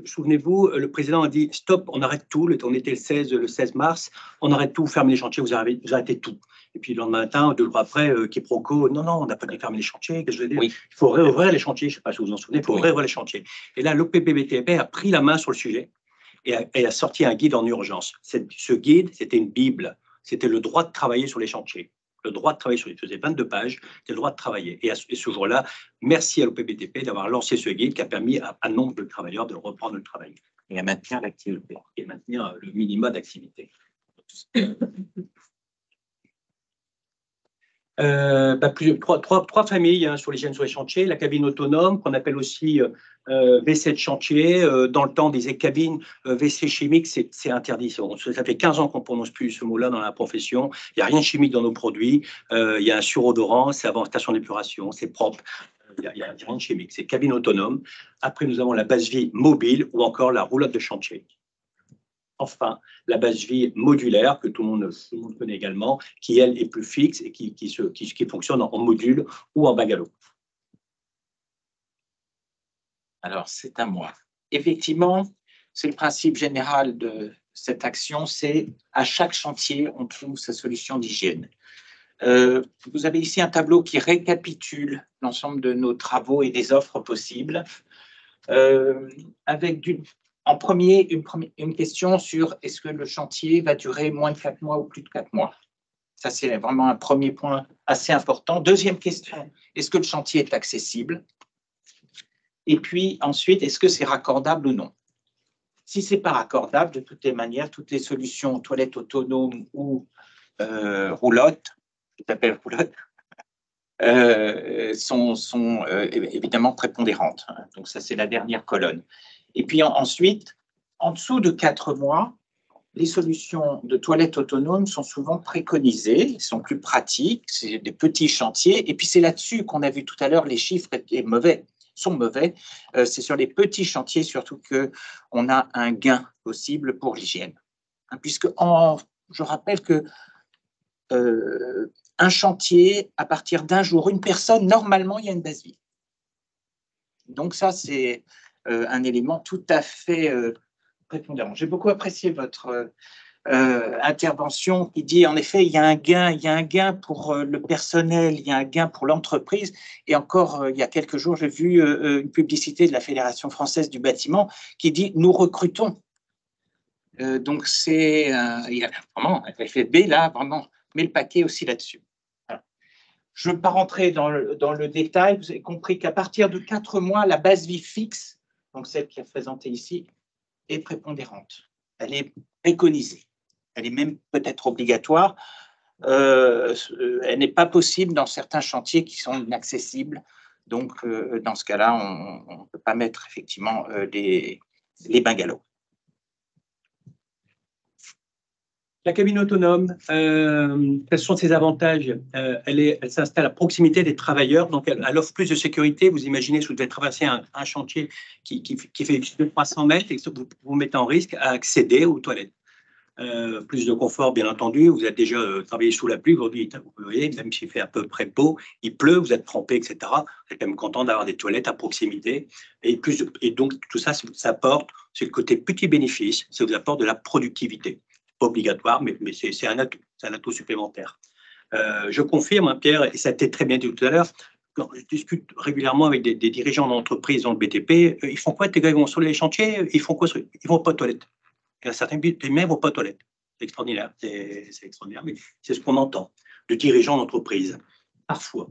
souvenez-vous, le président a dit stop, on arrête tout. On était le 16 mars, on arrête tout, fermez les chantiers, vous arrêtez tout. Et puis le lendemain matin, 2 jours après, quiproquo, non, on n'a pas dit fermer les chantiers. Qu'est-ce que je veux dire ? Il faut réouvrir les chantiers, je ne sais pas si vous vous en souvenez, il faut réouvrir les chantiers. Et là, l'OPBTP a pris la main sur le sujet et a sorti un guide en urgence. Ce guide, c'était une bible, c'était le droit de travailler sur les chantiers. Le droit de travailler sur les faisait 22 pages, c'est le droit de travailler. Et ce jour-là, merci à l'OPBTP d'avoir lancé ce guide qui a permis à un nombre de travailleurs de reprendre le travail. Et à maintenir l'activité. Et maintenir le minimum d'activité. Trois familles sur l'hygiène sur les chantiers, la cabine autonome qu'on appelle aussi WC de chantier. Dans le temps, on disait cabine WC chimique, c'est interdit. Ça fait 15 ans qu'on ne prononce plus ce mot-là dans la profession. Il n'y a rien de chimique dans nos produits. Il y a un surodorant, c'est avant station d'épuration, c'est propre. Il n'y a rien de chimique. C'est cabine autonome. Après, nous avons la base vie mobile ou encore la roulotte de chantier. enfin, la base vie modulaire, que tout le monde connaît également, qui, elle, est plus fixe et qui fonctionne en module ou en bungalow. Alors, c'est à moi. Effectivement, c'est le principe général de cette action, c'est à chaque chantier, on trouve sa solution d'hygiène. Vous avez ici un tableau qui récapitule l'ensemble de nos travaux et des offres possibles, avec en premier une question sur est-ce que le chantier va durer moins de 4 mois ou plus de 4 mois. Ça, c'est vraiment un premier point assez important. Deuxième question, est-ce que le chantier est accessible? Et puis ensuite, est-ce que c'est raccordable ou non? Si ce n'est pas raccordable, de toutes les manières, toutes les solutions toilettes autonomes ou roulottes, je t'appelle roulotte, sont évidemment prépondérantes. Donc ça, c'est la dernière colonne. Et puis ensuite, en dessous de 4 mois, les solutions de toilettes autonomes sont souvent préconisées, sont plus pratiques, c'est des petits chantiers. Et puis c'est là-dessus qu'on a vu tout à l'heure, les chiffres sont mauvais. C'est sur les petits chantiers surtout qu'on a un gain possible pour l'hygiène. Puisque je rappelle que un chantier, à partir d'un jour, une personne, normalement, il y a une base vie. Donc ça, c'est un élément tout à fait prépondérant. J'ai beaucoup apprécié votre intervention qui dit, en effet, il y a un gain pour le personnel, il y a un gain pour l'entreprise. Et encore, il y a quelques jours, j'ai vu une publicité de la Fédération française du bâtiment qui dit « Nous recrutons ». Donc, il y a vraiment un effet B, là, vraiment, met le paquet aussi là-dessus. Je ne veux pas rentrer dans le détail. Vous avez compris qu'à partir de 4 mois, la base vie fixe, donc celle qui est présentée ici, est prépondérante. Elle est préconisée. Elle est même peut-être obligatoire. Elle n'est pas possible dans certains chantiers qui sont inaccessibles. Donc, dans ce cas-là, on ne peut pas mettre effectivement les bungalows. La cabine autonome, quels sont ses avantages? Elle s'installe à proximité des travailleurs, donc elle offre plus de sécurité. Vous imaginez, si vous devez traverser un chantier qui fait 300 mètres et que vous vous mettez en risque à accéder aux toilettes. Plus de confort, bien entendu. Vous êtes déjà travaillé sous la pluie aujourd'hui, vous voyez, même s'il fait à peu près beau, il pleut, vous êtes trempé, etc. Vous êtes quand même content d'avoir des toilettes à proximité. Et donc, tout ça, ça apporte, c'est le côté petit bénéfice, ça vous apporte de la productivité. Pas obligatoire, mais c'est un atout supplémentaire. Je confirme, hein, Pierre, et ça a été très bien dit tout à l'heure, quand je discute régulièrement avec des dirigeants d'entreprises dans le BTP, ils font quoi? Tes gars, ils vont sur les chantiers, ils font quoi? Ils vont pas aux toilettes. Il y a certains mais ils ne vont pas aux toilettes. C'est extraordinaire, c'est extraordinaire, mais c'est ce qu'on entend de dirigeants d'entreprise, parfois.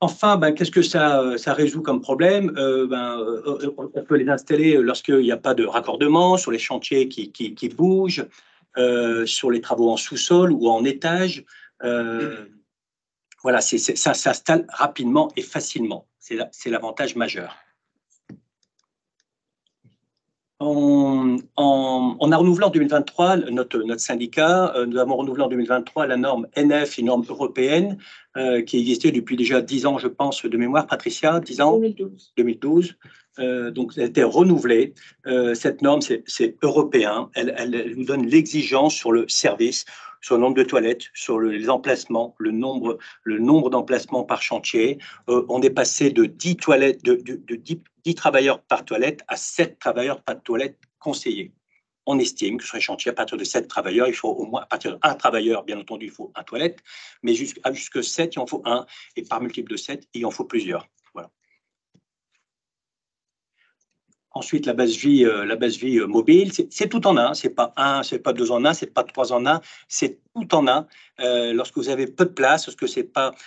Enfin, qu'est-ce que ça résout comme problème? On peut les installer lorsqu'il n'y a pas de raccordement, sur les chantiers qui bougent, sur les travaux en sous-sol ou en étage. Voilà, ça s'installe rapidement et facilement. C'est l'avantage majeur. On a renouvelé en 2023, notre syndicat, nous avons renouvelé en 2023 la norme NF, une norme européenne qui existait depuis déjà 10 ans, je pense, de mémoire, Patricia, 10 ans 2012. Donc, elle a été renouvelée. Cette norme, c'est européen. Elle nous donne l'exigence sur le service, sur le nombre de toilettes, sur les emplacements, le nombre d'emplacements par chantier. On est passé de 10 toilettes, de 10 travailleurs par toilette à 7 travailleurs par toilette conseillés. On estime que sur les chantiers, à partir de 7 travailleurs, il faut au moins, à partir d'un travailleur, bien entendu, il faut un toilette, mais jusqu'à 7, il en faut un, et par multiple de 7, il en faut plusieurs. Voilà. Ensuite, la base vie mobile, c'est tout en un. C'est pas 2 en 1, c'est pas 3 en 1, c'est tout en un. Lorsque vous avez peu de place, lorsque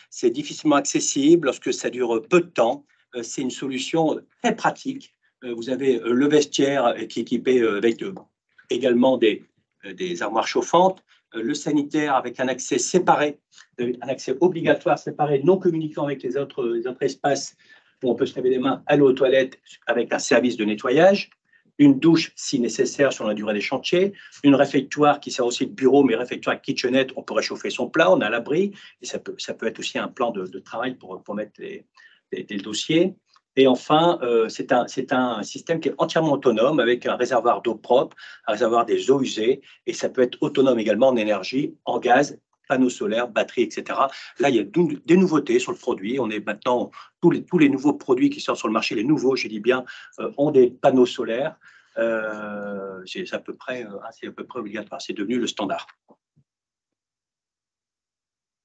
c'est difficilement accessible, lorsque ça dure peu de temps, c'est une solution très pratique. Vous avez le vestiaire qui est équipé avec également des armoires chauffantes, le sanitaire avec un accès séparé, un accès obligatoire séparé, non communiquant avec les autres espaces où on peut se laver les mains, aller aux toilettes avec un service de nettoyage, une douche si nécessaire sur la durée des chantiers, une réfectoire qui sert aussi de bureau, mais réfectoire kitchenette, on peut réchauffer son plat, on a l'abri, et ça peut être aussi un plan de travail pour mettre des dossiers. Et enfin, c'est un système qui est entièrement autonome avec un réservoir d'eau propre, un réservoir des eaux usées, et ça peut être autonome également en énergie, en gaz, panneaux solaires, batteries, etc. Là, il y a des nouveautés sur le produit. On est maintenant, tous les nouveaux produits qui sortent sur le marché, les nouveaux, je dis bien, ont des panneaux solaires. C'est à peu près obligatoire, c'est devenu le standard.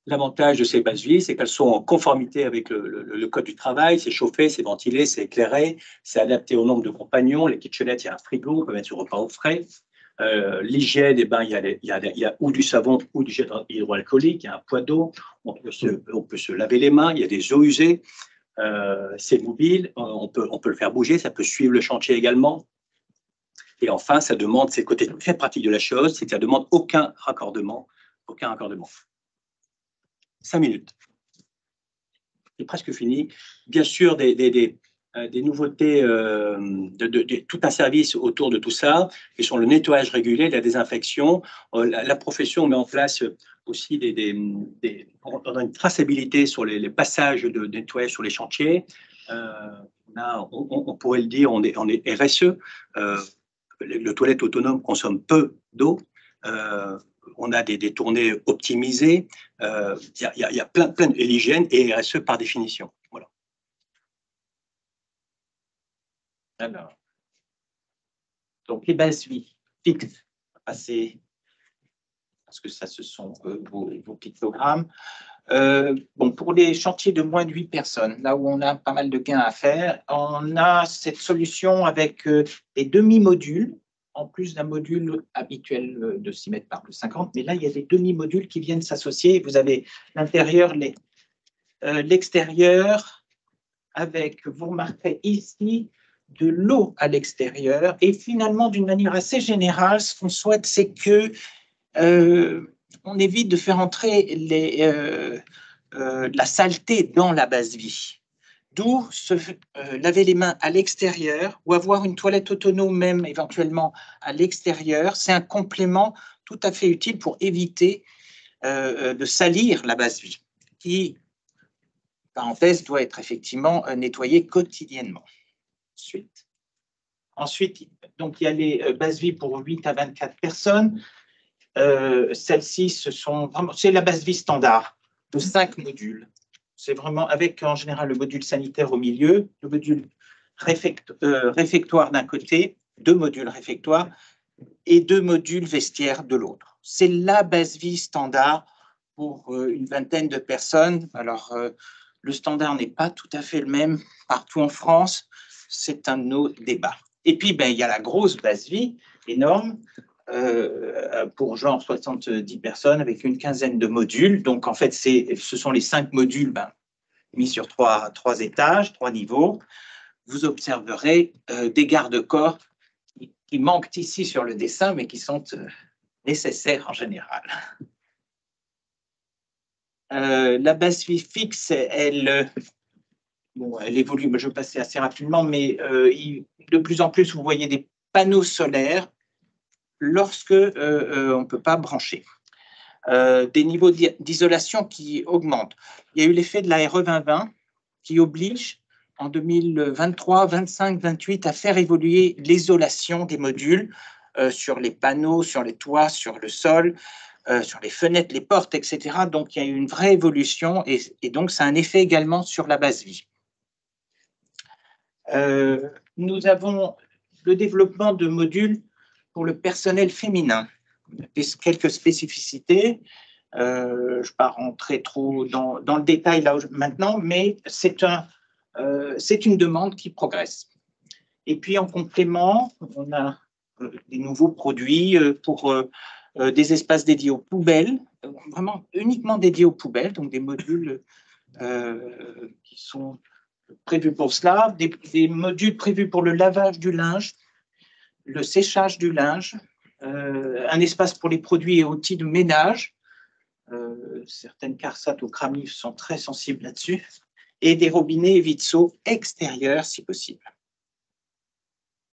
L'avantage de ces bases vie, c'est qu'elles sont en conformité avec le code du travail. C'est chauffé, c'est ventilé, c'est éclairé, c'est adapté au nombre de compagnons. Les kitchenettes, il y a un frigo, on peut mettre sur repas au frais. L'hygiène, eh ben, il y a ou du savon ou du gel hydroalcoolique, il y a un point d'eau, on peut se laver les mains, il y a des eaux usées, c'est mobile, on peut le faire bouger, ça peut suivre le chantier également. Et enfin, ça demande, c'est le côté très pratique de la chose, c'est que ça ne demande aucun raccordement. 5 minutes. C'est presque fini. Bien sûr, des nouveautés, tout un service autour de tout ça, qui sont le nettoyage régulier, la désinfection. La profession met en place aussi on a une traçabilité sur les passages de nettoyage sur les chantiers. On pourrait le dire, on est RSE. Le toilette autonome consomme peu d'eau. On a des tournées optimisées. Il y a plein de l'hygiène et RSE par définition. Voilà. Alors, donc les bases vie fixes, parce que ça, ce sont vos pictogrammes. Pour les chantiers de moins de 8 personnes, là où on a pas mal de gains à faire, on a cette solution avec des demi-modules, en plus d'un module habituel de 6 mètres par 50, mais là, il y a des demi-modules qui viennent s'associer. Vous avez l'intérieur, l'extérieur, vous remarquerez ici de l'eau à l'extérieur. Et finalement, d'une manière assez générale, ce qu'on souhaite, c'est que on évite de faire entrer la saleté dans la base vie. D'où se laver les mains à l'extérieur ou avoir une toilette autonome même éventuellement à l'extérieur. C'est un complément tout à fait utile pour éviter de salir la base vie, qui, parenthèse, doit être effectivement nettoyée quotidiennement. Ensuite, donc, il y a les bases vie pour 8 à 24 personnes. Celles-ci, c'est la base vie standard de 5 modules. C'est vraiment avec, en général, le module sanitaire au milieu, le module réfectoire d'un côté, 2 modules réfectoires, et 2 modules vestiaires de l'autre. C'est la base vie standard pour une vingtaine de personnes. Alors, le standard n'est pas tout à fait le même partout en France. C'est un de nos débats. Et puis, il y a la grosse base vie, énorme, pour genre 70 personnes avec une quinzaine de modules. Donc, en fait, ce sont les 5 modules mis sur 3 étages, 3 niveaux. Vous observerez des garde-corps qui manquent ici sur le dessin, mais qui sont nécessaires en général. La base vie fixe, elle évolue, je vais passer assez rapidement, mais de plus en plus, vous voyez des panneaux solaires lorsque on ne peut pas brancher. Des niveaux d'isolation qui augmentent. Il y a eu l'effet de la RE 2020 qui oblige en 2023, 25, 28 à faire évoluer l'isolation des modules sur les panneaux, sur les toits, sur le sol, sur les fenêtres, les portes, etc. Donc, il y a eu une vraie évolution et donc, ça a un effet également sur la base vie. Nous avons le développement de modules pour le personnel féminin. Quelques spécificités. Je ne vais pas rentrer trop dans le détail là maintenant, mais c'est une demande qui progresse. Et puis, en complément, on a des nouveaux produits pour des espaces dédiés aux poubelles, vraiment uniquement dédiés aux poubelles, donc des modules qui sont prévus pour cela, des modules prévus pour le lavage du linge, le séchage du linge, un espace pour les produits et outils de ménage. Certaines CARSAT ou CRAMIF sont très sensibles là-dessus. Et des robinets et vide-seaux extérieurs, si possible.